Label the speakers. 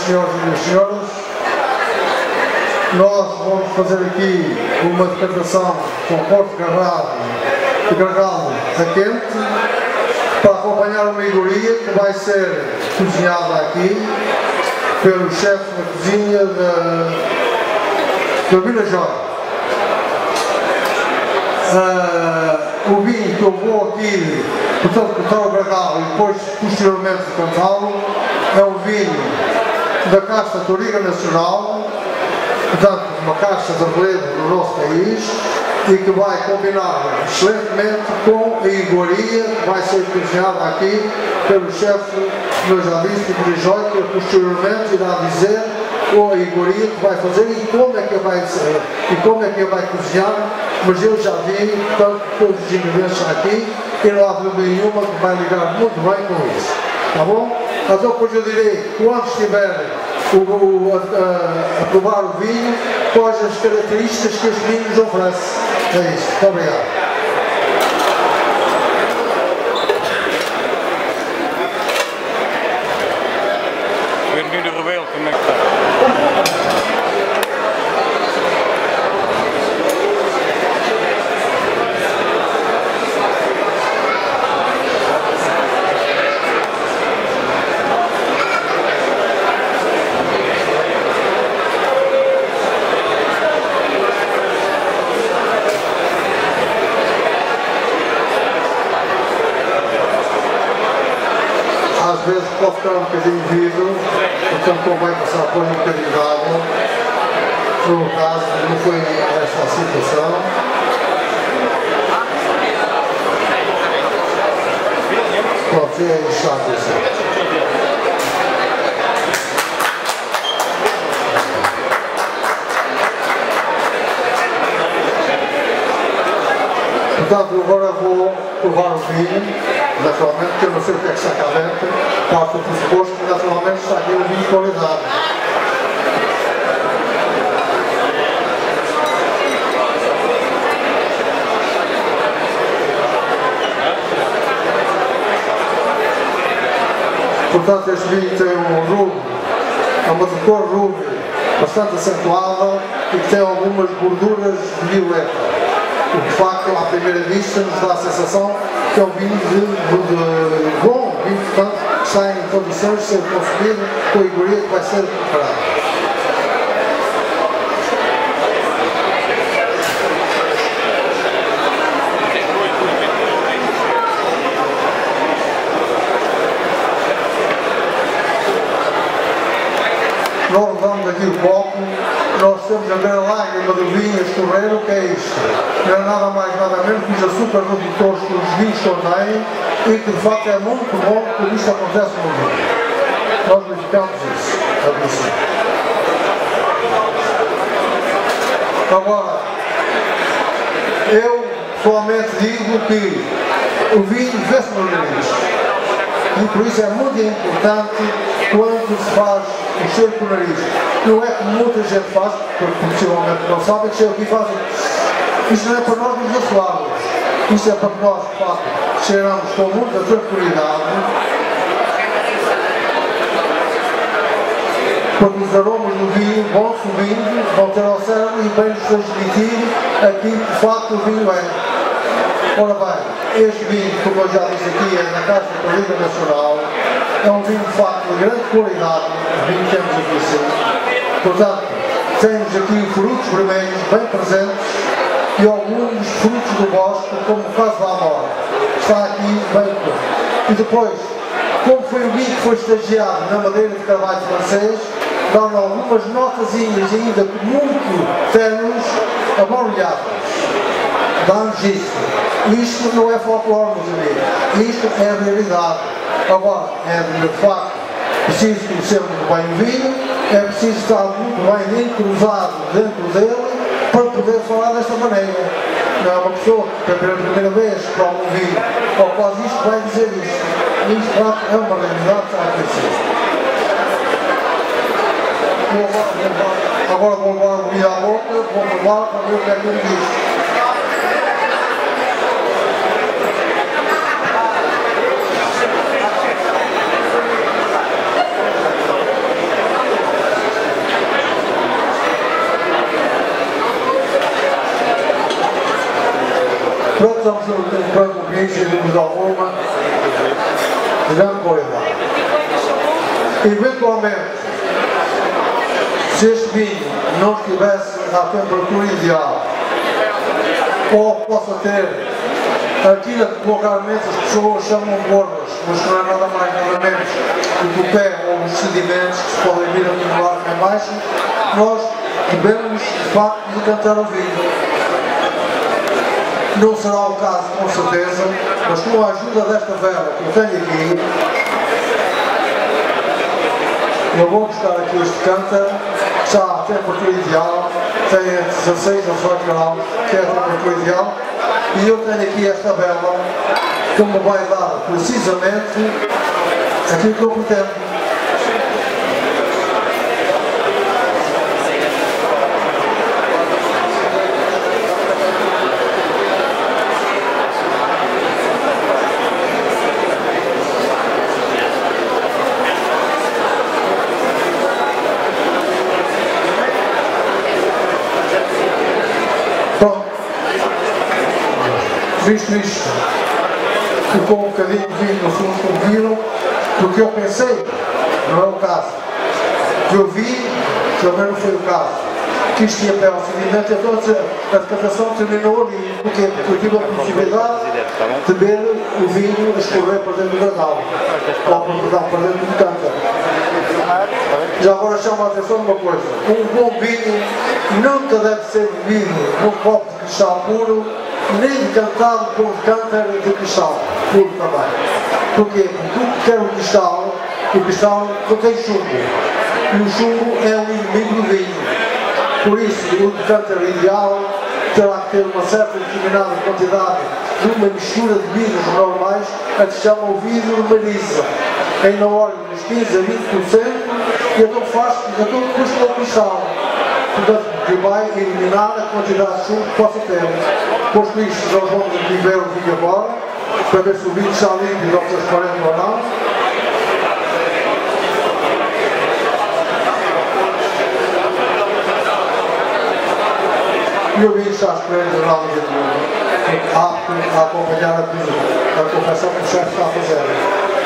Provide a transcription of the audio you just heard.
Speaker 1: senhores e minhas senhoras, nós vamos fazer aqui uma decantação com corte de gargalo a quente para acompanhar uma iguaria que vai ser cozinhada aqui pelo chefe da cozinha da Vila Joia. O vinho que eu vou aqui, portanto, cortar o gargalo e depois posteriormente decantá-lo, é um vinho da Casta Touriga Nacional, portanto, uma casta de relevo do nosso país, e que vai combinar excelentemente com a iguaria que vai ser cozinhada aqui pelo chefe, como eu já disse, de Vila Joia, que posteriormente irá dizer a iguaria que vai fazer e como é que vai ser, e como é que vai cozinhar, mas eu já vi, portanto, todos os ingredientes aqui, e não há dúvida nenhuma que vai ligar muito bem com isso, tá bom? Então depois eu direi, quando estiver a provar o vinho, quais as características que este vinho nos oferece. É isso, muito obrigado.
Speaker 2: Bem-vindo, Rebelo, como é que está?
Speaker 1: Às vezes pode ficar um bocadinho vivo, portanto convém passar por um bocadinho de água. No caso, não foi esta a situação. Pronto, é chato isso. Portanto, agora vou provar o vinho, naturalmente, porque eu não sei o que é que está cá dentro, parte do pressuposto que naturalmente está aqui um vinho de qualidade. Portanto, este vinho tem um rubi, é uma de cor rubi bastante acentuada e que tem algumas gorduras de violeta. O que de facto, à primeira vista, nos dá a sensação que é um vinho de bom vinho, portanto, que está em condições de ser consumido com a iguaria que vai ser preparada. Nós levamos aqui o copo, nós temos a ver a lágrima do vinho a escorrer, o que é isto? Não é nada mais nada menos que os açúcares redutores que os vinhos contêm e que de facto é muito bom que isto acontece no vinho. Nós verificamos isso, a princípio. Agora, eu pessoalmente digo que o vinho vê-se no nariz e por isso é muito importante quando se faz o cheiro com o nariz. Não é como muita gente faz, porque possivelmente não sabem, que chega aqui e fazem. Isto não é para nós nos assoarmos. Isto é para que nós, de facto, cheiramos com muita tranquilidade, porque os aromas do vinho vão subindo, vão ter ao cérebro e bem nos transmitir aquilo que de facto o vinho é. Ora bem, este vinho, como eu já disse aqui, é da Casta Touriga Nacional, é um vinho de facto de grande qualidade, o vinho que temos aqui sim. Portanto, temos aqui frutos vermelhos bem presentes e alguns frutos do bosque, como o caso da amora, está aqui bem pronto. E depois, como foi o vinho que foi estagiado na madeira de carvalho francês, dão algumas notazinhas ainda muito ténues, amarulhadas. Dá-nos isso. Isto não é folclore, meus amigos. Isto é a realidade. Agora, é de facto preciso conhecer muito bem o vinho, é preciso estar muito bem encruzado dentro dele para poder falar desta maneira. Não é uma pessoa que pela primeira vez prova um vinho ou quase isto vai dizer isto. Isto de facto é uma realidade que está a acontecer. Agora vou levar o vinho à boca, vou provar para ver o que é que ele diz. estamos comprando um vinho sem dúvida alguma de grande qualidade. Eventualmente, se este vinho não estivesse à temperatura ideal, ou possa ter aquilo que vulgarmente as pessoas chamam de bordas, mas que não é nada mais nada menos do que o pé ou os sedimentos que se podem vir a acumular em baixo, nós devemos de facto decantar o vinho. Não será o caso com certeza, mas com a ajuda desta vela que eu tenho aqui, eu vou buscar aqui este cântaro, que está à temperatura ideal, tem entre 16 a 18 graus, que é a temperatura ideal, e eu tenho aqui esta vela que me vai dar precisamente aquilo que eu pretendo. Visto isto, ficou um bocadinho de vinho no fundo, como viram, porque eu pensei, não é o caso, que eu vi, também não foi o caso, que isto ia pé ao sedimento, então a decantação terminou ali. Porquê? Porque eu tive a possibilidade de ver o vinho a escorrer para dentro do granal, ou para dentro do cântaro. Já agora chama a atenção de uma coisa, um bom vinho nunca deve ser bebido num copo de cristal puro, nem decantado com cântaro de cristal puro também. Porquê? Porque tudo que quer o cristal contém chumbo, e o chumbo é um inimigo do vinho. Por isso, o cântaro ideal terá que ter uma certa determinada quantidade de uma mistura de vidros normais, a que se chama o vidro Marisa, em na ordem dos 15 a 20%, e então custa o cristal. Portanto, que vai eliminar a quantidade de chumbo que possa ter. Posto isto, nós vamos viver o vinho agora, para ver se o vinho está límpido ou transparente ou não. E o vinho está escolhendo na linha de apto a acompanhar a confecção que o chefe está a fazer.